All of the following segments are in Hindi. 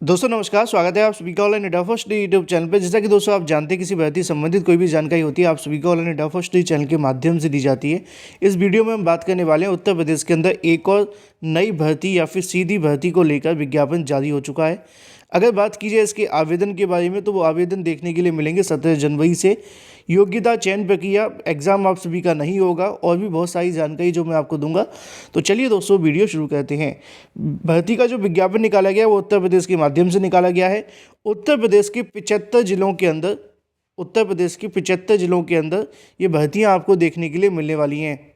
दोस्तों नमस्कार, स्वागत है आप सभी का online India first YouTube channel पे। जैसा कि दोस्तों आप जानते हैं, किसी भर्ती संबंधित कोई भी जानकारी होती है आप सभी को ऑनलाइन इंडिया फर्स्ट चैनल के माध्यम से दी जाती है। इस वीडियो में हम बात करने वाले हैं उत्तर प्रदेश के अंदर एक और नई भर्ती या फिर सीधी भर्ती को लेकर विज्ञापन जारी हो चुका है। अगर बात की जाए इसके आवेदन के बारे में, तो वो आवेदन देखने के लिए मिलेंगे 17 जनवरी से। योग्यता चयन प्रक्रिया एग्ज़ाम आप सभी का नहीं होगा, और भी बहुत सारी जानकारी जो मैं आपको दूंगा। तो चलिए दोस्तों वीडियो शुरू करते हैं। भर्ती का जो विज्ञापन निकाला गया है वो उत्तर प्रदेश के माध्यम से निकाला गया है। उत्तर प्रदेश के 75 जिलों के अंदर ये भर्तियां आपको देखने के लिए मिलने वाली हैं।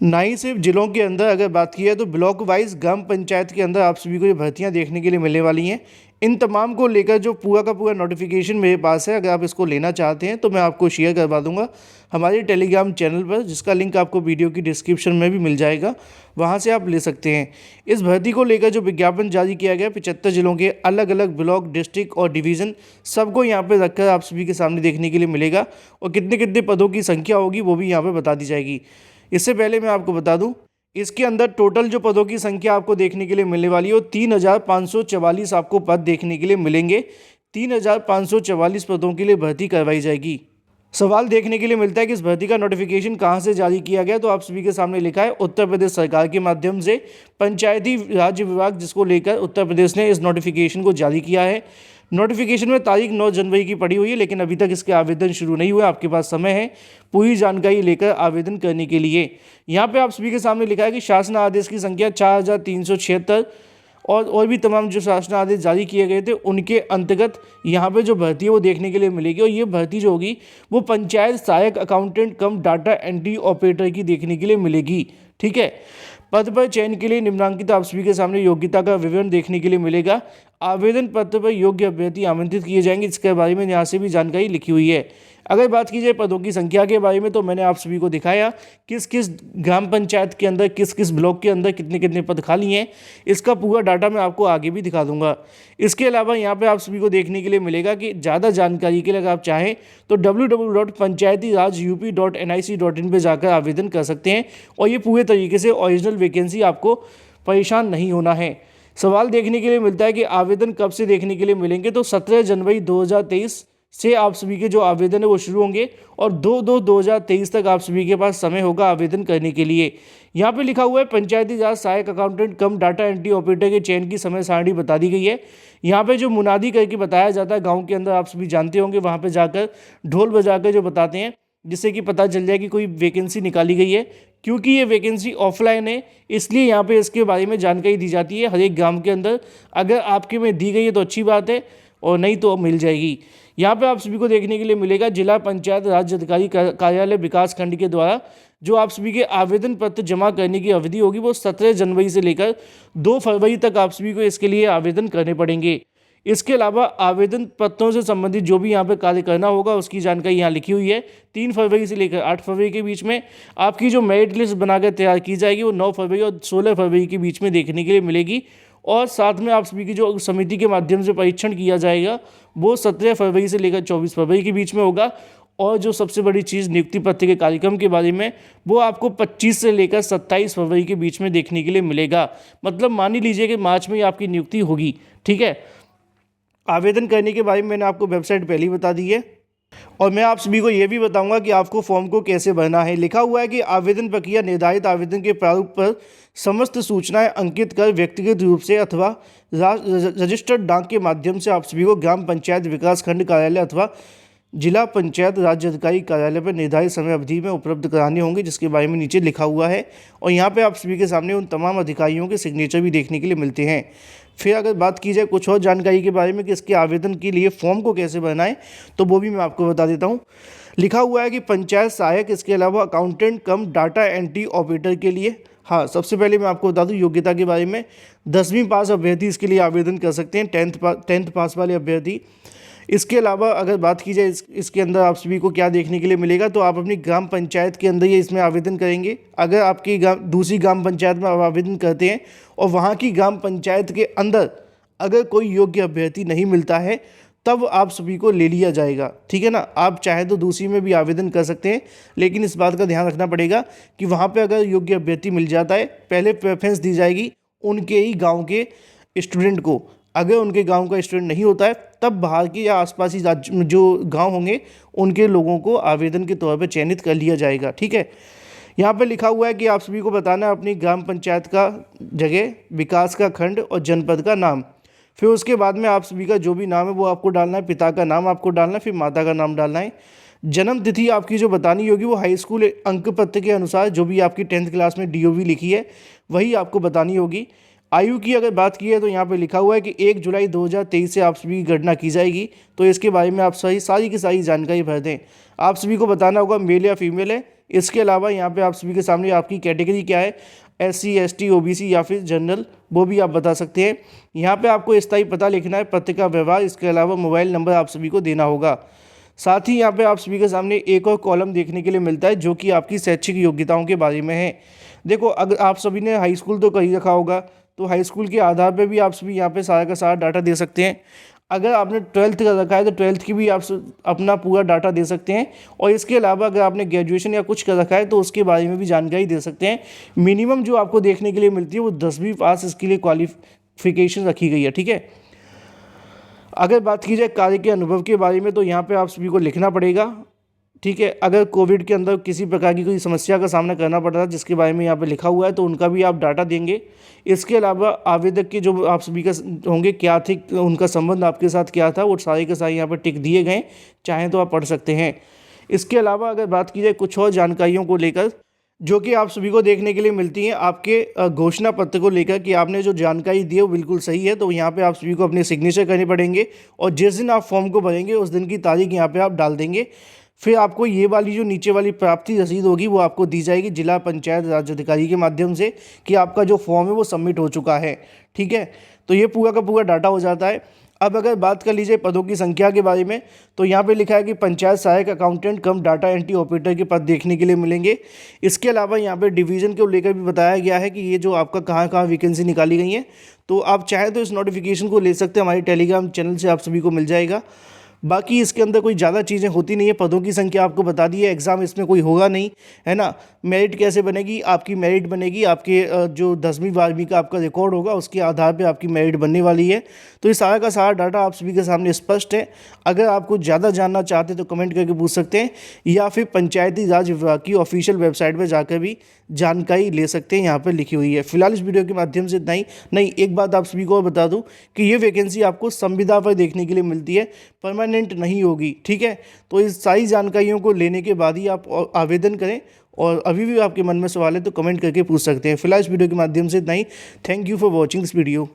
ना ही सिर्फ जिलों के अंदर अगर बात की है, तो ब्लॉक वाइज ग्राम पंचायत के अंदर आप सभी को ये भर्तियां देखने के लिए मिलने वाली हैं। इन तमाम को लेकर जो पूरा का पूरा नोटिफिकेशन मेरे पास है, अगर आप इसको लेना चाहते हैं तो मैं आपको शेयर करवा दूंगा हमारे टेलीग्राम चैनल पर, जिसका लिंक आपको वीडियो की डिस्क्रिप्शन में भी मिल जाएगा, वहाँ से आप ले सकते हैं। इस भर्ती को लेकर जो विज्ञापन जारी किया गया 75 जिलों के अलग अलग ब्लॉक, डिस्ट्रिक्ट और डिवीज़न सबको यहाँ पर रखकर आप सभी के सामने देखने के लिए मिलेगा, और कितने कितने पदों की संख्या होगी वो भी यहाँ पर बता दी जाएगी। इससे पहले मैं आपको बता दूं, इसके अंदर टोटल जो पदों की संख्या आपको देखने के लिए मिलने वाली है वो 3544 आपको पद देखने के लिए मिलेंगे। 3544 पदों के लिए भर्ती करवाई जाएगी। सवाल देखने के लिए मिलता है कि इस भर्ती का नोटिफिकेशन कहां से जारी किया गया, तो आप सभी के सामने लिखा है उत्तर प्रदेश सरकार के माध्यम से पंचायती राज विभाग, जिसको लेकर उत्तर प्रदेश ने इस नोटिफिकेशन को जारी किया है। नोटिफिकेशन में तारीख 9 जनवरी की पड़ी हुई है, लेकिन अभी तक इसके आवेदन शुरू नहीं हुए। आपके पास समय है पूरी जानकारी लेकर आवेदन करने के लिए। यहाँ पे आप सभी के सामने लिखा है कि शासन आदेश की संख्या 4376 और भी तमाम जो शासन आदेश जारी किए गए थे उनके अंतर्गत यहाँ पे जो भर्ती है वो देखने के लिए मिलेगी। और ये भर्ती जो होगी वो पंचायत सहायक अकाउंटेंट कम डाटा एंट्री ऑपरेटर की देखने के लिए मिलेगी। ठीक है। पद पर चयन के लिए निम्नांकित आप सभी के सामने योग्यता का विवरण देखने के लिए मिलेगा। आवेदन पत्र पर योग्य अभ्यर्थी आमंत्रित किए जाएंगे, इसके बारे में यहाँ से भी जानकारी लिखी हुई है। अगर बात की जाए पदों की संख्या के बारे में, तो मैंने आप सभी को दिखाया किस किस ग्राम पंचायत के अंदर, किस किस ब्लॉक के अंदर कितने कितने पद खाली हैं। इसका पूरा डाटा मैं आपको आगे भी दिखा दूंगा। इसके अलावा यहाँ पे आप सभी को देखने के लिए मिलेगा कि ज़्यादा जानकारी के लिए अगर आप चाहें तो www.panchayatirajup.nic.in पे जाकर आवेदन कर सकते हैं, और ये पूरे तरीके से ओरिजिनल वैकेंसी, आपको परेशान नहीं होना है। सवाल देखने के लिए मिलता है कि आवेदन कब से देखने के लिए मिलेंगे, तो 17 जनवरी 2023 से आप सभी के जो आवेदन है वो शुरू होंगे, और 2/2/2023 तक आप सभी के पास समय होगा आवेदन करने के लिए। यहाँ पे लिखा हुआ है पंचायती राज सहायक अकाउंटेंट कम डाटा एंट्री ऑपरेटर के चयन की समय सारणी बता दी गई है। यहाँ पे जो मुनादी करके बताया जाता है गाँव के अंदर, आप सभी जानते होंगे, वहाँ पर जाकर ढोल बजाकर जो बताते हैं, जिससे कि पता चल जाए कि कोई वैकेंसी निकाली गई है। क्योंकि ये वैकेंसी ऑफलाइन है, इसलिए यहाँ पे इसके बारे में जानकारी दी जाती है हर एक ग्राम के अंदर। अगर आपके में दी गई है तो अच्छी बात है, और नहीं तो मिल जाएगी। यहाँ पे आप सभी को देखने के लिए मिलेगा जिला पंचायत राज अधिकारी कार्यालय विकास खंड के द्वारा जो आप सभी के आवेदन पत्र जमा करने की अवधि होगी वो 17 जनवरी से लेकर 2 फरवरी तक आप सभी को इसके लिए आवेदन करने पड़ेंगे। इसके अलावा आवेदन पत्रों से संबंधित जो भी यहाँ पे कार्य करना होगा उसकी जानकारी यहाँ लिखी हुई है। 3 फरवरी से लेकर 8 फरवरी के बीच में आपकी जो मेरिट लिस्ट बनाकर तैयार की जाएगी वो 9 फरवरी और 16 फरवरी के बीच में देखने के लिए मिलेगी। और साथ में आप सभी की जो समिति के माध्यम से परीक्षण किया जाएगा वो 17 फरवरी से लेकर 24 फरवरी के बीच में होगा। और जो सबसे बड़ी चीज़ नियुक्ति पत्र के कार्यक्रम के बारे में, वो आपको 25 से लेकर 27 फरवरी के बीच में देखने के लिए मिलेगा। मतलब मान ही लीजिए कि मार्च में आपकी नियुक्ति होगी। ठीक है। आवेदन करने के बारे में मैंने आपको वेबसाइट पहले ही बता दी है, और मैं आप सभी को यह भी बताऊंगा कि आपको फॉर्म को कैसे भरना है। लिखा हुआ है कि आवेदन प्रक्रिया निर्धारित आवेदन के प्रारूप पर समस्त सूचनाएं अंकित कर व्यक्तिगत रूप से अथवा रजिस्टर्ड डाक के माध्यम से आप सभी को ग्राम पंचायत विकास खंड कार्यालय अथवा जिला पंचायत राज्य अधिकारी कार्यालय पर निर्धारित समय अवधि में उपलब्ध कराने होंगे, जिसके बारे में नीचे लिखा हुआ है। और यहाँ पे आप सभी के सामने उन तमाम अधिकारियों के सिग्नेचर भी देखने के लिए मिलते हैं। फिर अगर बात की जाए कुछ और जानकारी के बारे में कि इसके आवेदन के लिए फॉर्म को कैसे भरना है, तो वो भी मैं आपको बता देता हूँ। लिखा हुआ है कि पंचायत सहायक, इसके अलावा अकाउंटेंट कम डाटा एंट्री ऑपरेटर के लिए, हाँ सबसे पहले मैं आपको बता दूं योग्यता के बारे में, 10वीं पास अभ्यर्थी इसके लिए आवेदन कर सकते हैं, 10th पास वाले अभ्यर्थी। इसके अलावा अगर बात की जाए इसके अंदर आप सभी को क्या देखने के लिए मिलेगा, तो आप अपनी ग्राम पंचायत के अंदर ये इसमें आवेदन करेंगे। अगर आपकी दूसरी ग्राम पंचायत में आप आवेदन करते हैं और वहाँ की ग्राम पंचायत के अंदर अगर कोई योग्य अभ्यर्थी नहीं मिलता है, तब आप सभी को ले लिया जाएगा। ठीक है ना। आप चाहे तो दूसरी में भी आवेदन कर सकते हैं, लेकिन इस बात का ध्यान रखना पड़ेगा कि वहाँ पे अगर योग्य अभ्यर्थी मिल जाता है, पहले प्रेफरेंस दी जाएगी उनके ही गांव के स्टूडेंट को, अगर उनके गांव का स्टूडेंट नहीं होता है तब बाहर के या आसपास ही जो गांव होंगे उनके लोगों को आवेदन के तौर पर चयनित कर लिया जाएगा। ठीक है, यहाँ पे लिखा हुआ है कि आप सभी को बताना है अपनी ग्राम पंचायत का जगह, विकास का खंड और जनपद का नाम। फिर उसके बाद में आप सभी का जो भी नाम है वो आपको डालना है, पिता का नाम आपको डालना है, फिर माता का नाम डालना है। जन्म तिथि आपकी जो बतानी होगी वो हाई स्कूल अंक पत्र के अनुसार जो भी आपकी 10th क्लास में DOV लिखी है वही आपको बतानी होगी। आयु की अगर बात की है तो यहाँ पे लिखा हुआ है कि 1 जुलाई 2023 से आप सभी की गणना की जाएगी, तो इसके बारे में आप सारी की सारी जानकारी भर दें। आप सभी को बताना होगा मेल या फीमेल है। इसके अलावा यहाँ पे आप सभी के सामने आपकी कैटेगरी क्या है, SC ST OBC या फिर जनरल, वो भी आप बता सकते हैं। यहाँ पे आपको स्थायी पता लिखना है, पत्र का व्यवहार, इसके अलावा मोबाइल नंबर आप सभी को देना होगा। साथ ही यहाँ पे आप सभी के सामने एक और कॉलम देखने के लिए मिलता है जो कि आपकी शैक्षिक योग्यताओं के बारे में है। देखो, अगर आप सभी ने हाई स्कूल तो कर ही रखा होगा तो हाई स्कूल के आधार पे भी आप सभी यहाँ पे सारा का सारा डाटा दे सकते हैं। अगर आपने 12th कर रखा है तो 12th की भी आप अपना पूरा डाटा दे सकते हैं, और इसके अलावा अगर आपने ग्रेजुएशन या कुछ कर रखा है तो उसके बारे में भी जानकारी दे सकते हैं। मिनिमम जो आपको देखने के लिए मिलती है वो 10वीं पास इसके लिए क्वालिफिकेशन रखी गई है। ठीक है, अगर बात की जाए कार्य के अनुभव के बारे में तो यहाँ पे आप सभी को लिखना पड़ेगा। ठीक है, अगर कोविड के अंदर किसी प्रकार की कोई समस्या का सामना करना पड़ रहा है जिसके बारे में यहाँ पे लिखा हुआ है तो उनका भी आप डाटा देंगे। इसके अलावा आवेदक के जो आप सभी का होंगे क्या थे, उनका संबंध आपके साथ क्या था, वो सारे के सारे यहाँ पर टिक दिए गए, चाहें तो आप पढ़ सकते हैं। इसके अलावा अगर बात की जाए कुछ और जानकारियों को लेकर जो कि आप सभी को देखने के लिए मिलती हैं आपके घोषणा पत्र को लेकर कि आपने जो जानकारी दी है वो बिल्कुल सही है, तो यहाँ पे आप सभी को अपने सिग्नेचर करने पड़ेंगे और जिस दिन आप फॉर्म को भरेंगे उस दिन की तारीख यहाँ पे आप डाल देंगे। फिर आपको ये वाली जो नीचे वाली प्राप्ति रसीद होगी वो आपको दी जाएगी जिला पंचायत राज अधिकारी के माध्यम से कि आपका जो फॉर्म है वो सबमिट हो चुका है। ठीक है, तो ये पूरा का पूरा डाटा हो जाता है। अब अगर बात कर लीजिए पदों की संख्या के बारे में तो यहाँ पे लिखा है कि पंचायत सहायक अकाउंटेंट कम डाटा एंट्री ऑपरेटर के पद देखने के लिए मिलेंगे। इसके अलावा यहाँ पे डिवीज़न को लेकर भी बताया गया है कि ये जो आपका कहाँ कहाँ वैकेंसी निकाली गई है, तो आप चाहें तो इस नोटिफिकेशन को ले सकते हैं, हमारे टेलीग्राम चैनल से आप सभी को मिल जाएगा। बाकी इसके अंदर कोई ज़्यादा चीज़ें होती नहीं है, पदों की संख्या आपको बता दी है, एग्ज़ाम इसमें कोई होगा नहीं, है ना। मेरिट कैसे बनेगी, आपकी मेरिट बनेगी आपके जो 10वीं 12वीं का आपका रिकॉर्ड होगा उसके आधार पे आपकी मेरिट बनने वाली है। तो ये सारा का सारा डाटा आप सभी के सामने स्पष्ट है। अगर आपको ज़्यादा जानना चाहते तो कमेंट करके पूछ सकते हैं या फिर पंचायती राज विभाग की ऑफिशियल वेबसाइट पर जाकर भी जानकारी ले सकते हैं, यहाँ पर लिखी हुई है। फिलहाल इस वीडियो के माध्यम से नहीं एक बात आप सभी को और बता दूं कि ये वैकेंसी आपको संविदा पर देखने के लिए मिलती है, परमानेंट नहीं होगी। ठीक है, तो इस सारी जानकारियों को लेने के बाद ही आप आवेदन करें, और अभी भी आपके मन में सवाल है तो कमेंट करके पूछ सकते हैं। फिलहाल इस वीडियो के माध्यम से thank you for watching this video.